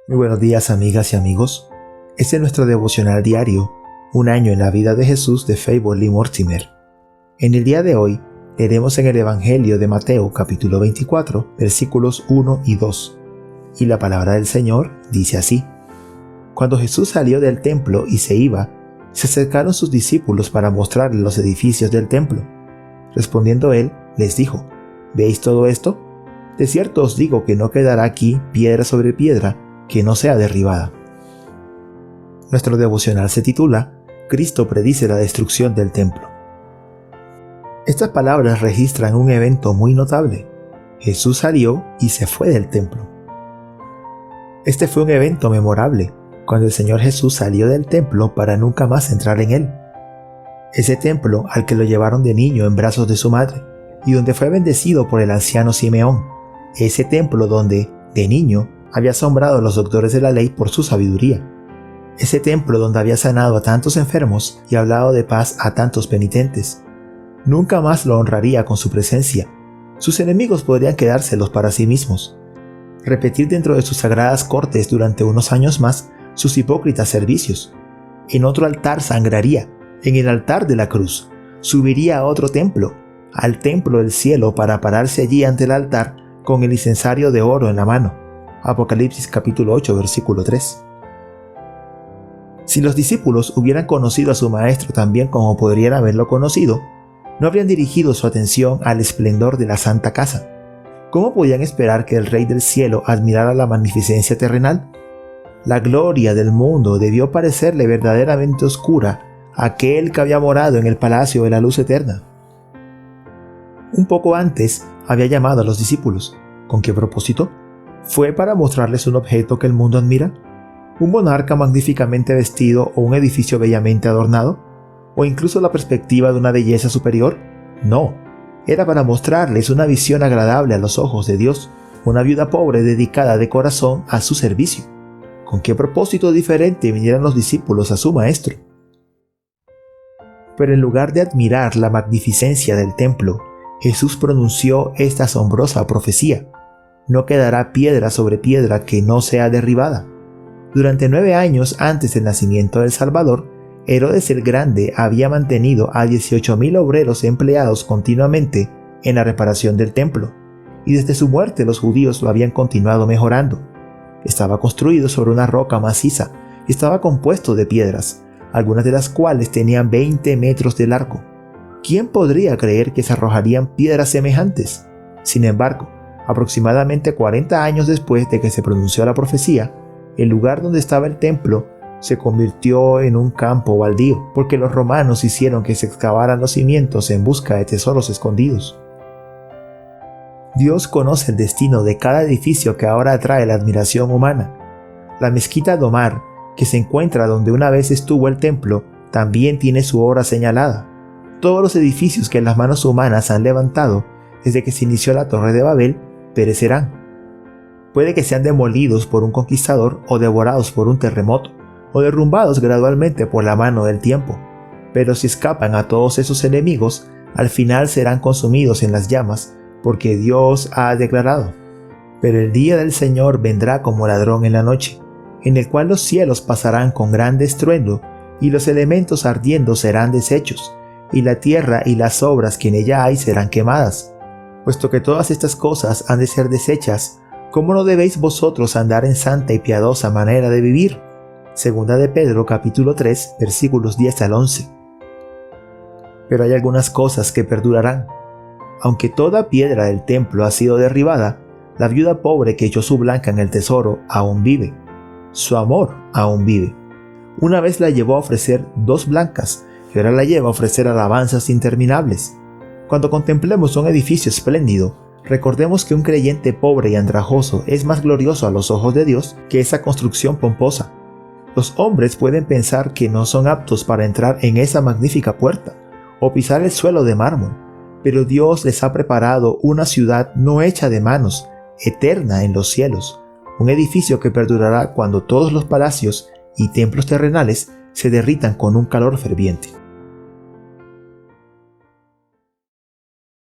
Muy buenos días, amigas y amigos. Este es nuestro devocional diario, un año en la vida de Jesús, de Fable Lee Mortimer. En el día de hoy leeremos en el Evangelio de Mateo capítulo 24 versículos 1 y 2. Y la palabra del Señor dice así: Cuando Jesús salió del templo y se iba, se acercaron sus discípulos para mostrarle los edificios del templo. Respondiendo él, les dijo: ¿Veis todo esto? De cierto os digo que no quedará aquí piedra sobre piedra que no sea derribada. Nuestro devocional se titula Cristo predice la destrucción del templo. Estas palabras registran un evento muy notable. Jesús salió y se fue del templo. Este fue un evento memorable, cuando el Señor Jesús salió del templo para nunca más entrar en él. Ese templo al que lo llevaron de niño en brazos de su madre, y donde fue bendecido por el anciano Simeón. Ese templo donde, de niño, había asombrado a los doctores de la ley por su sabiduría. Ese templo donde había sanado a tantos enfermos y hablado de paz a tantos penitentes. Nunca más lo honraría con su presencia. Sus enemigos podrían quedárselos para sí mismos. Repetir dentro de sus sagradas cortes durante unos años más sus hipócritas servicios. En otro altar sangraría, en el altar de la cruz. Subiría a otro templo, al templo del cielo, para pararse allí ante el altar con el incensario de oro en la mano. Apocalipsis capítulo 8 versículo 3. Si los discípulos hubieran conocido a su maestro tan bien como podrían haberlo conocido, no habrían dirigido su atención al esplendor de la santa casa. ¿Cómo podían esperar que el Rey del cielo admirara la magnificencia terrenal? La gloria del mundo debió parecerle verdaderamente oscura a aquel que había morado en el palacio de la luz eterna. Un poco antes había llamado a los discípulos. ¿Con qué propósito? ¿Fue para mostrarles un objeto que el mundo admira? ¿Un monarca magníficamente vestido o un edificio bellamente adornado? ¿O incluso la perspectiva de una belleza superior? No, era para mostrarles una visión agradable a los ojos de Dios, una viuda pobre dedicada de corazón a su servicio. ¿Con qué propósito diferente vinieron los discípulos a su maestro? Pero en lugar de admirar la magnificencia del templo, Jesús pronunció esta asombrosa profecía: no quedará piedra sobre piedra que no sea derribada. Durante 9 años antes del nacimiento del Salvador, Herodes el Grande había mantenido a 18,000 obreros empleados continuamente en la reparación del templo, y desde su muerte los judíos lo habían continuado mejorando. Estaba construido sobre una roca maciza y estaba compuesto de piedras, algunas de las cuales tenían 20 metros de largo. ¿Quién podría creer que se arrojarían piedras semejantes? Sin embargo, aproximadamente 40 años después de que se pronunció la profecía, el lugar donde estaba el templo se convirtió en un campo baldío, porque los romanos hicieron que se excavaran los cimientos en busca de tesoros escondidos. Dios conoce el destino de cada edificio que ahora atrae la admiración humana. La mezquita de Omar, que se encuentra donde una vez estuvo el templo, también tiene su hora señalada. Todos los edificios que las manos humanas han levantado desde que se inició la Torre de Babel perecerán. Puede que sean demolidos por un conquistador o devorados por un terremoto, o derrumbados gradualmente por la mano del tiempo, pero si escapan a todos esos enemigos, al final serán consumidos en las llamas, porque Dios ha declarado: pero el día del Señor vendrá como ladrón en la noche, en el cual los cielos pasarán con grande estruendo, y los elementos ardiendo serán deshechos, y la tierra y las obras que en ella hay serán quemadas. Puesto que todas estas cosas han de ser deshechas, ¿cómo no debéis vosotros andar en santa y piadosa manera de vivir? Segunda de Pedro capítulo 3 versículos 10 al 11. Pero hay algunas cosas que perdurarán. Aunque toda piedra del templo ha sido derribada, la viuda pobre que echó su blanca en el tesoro aún vive. Su amor aún vive. Una vez la llevó a ofrecer 2 blancas, y ahora la lleva a ofrecer alabanzas interminables. Cuando contemplemos un edificio espléndido, recordemos que un creyente pobre y andrajoso es más glorioso a los ojos de Dios que esa construcción pomposa. Los hombres pueden pensar que no son aptos para entrar en esa magnífica puerta o pisar el suelo de mármol, pero Dios les ha preparado una ciudad no hecha de manos, eterna en los cielos, un edificio que perdurará cuando todos los palacios y templos terrenales se derritan con un calor ferviente.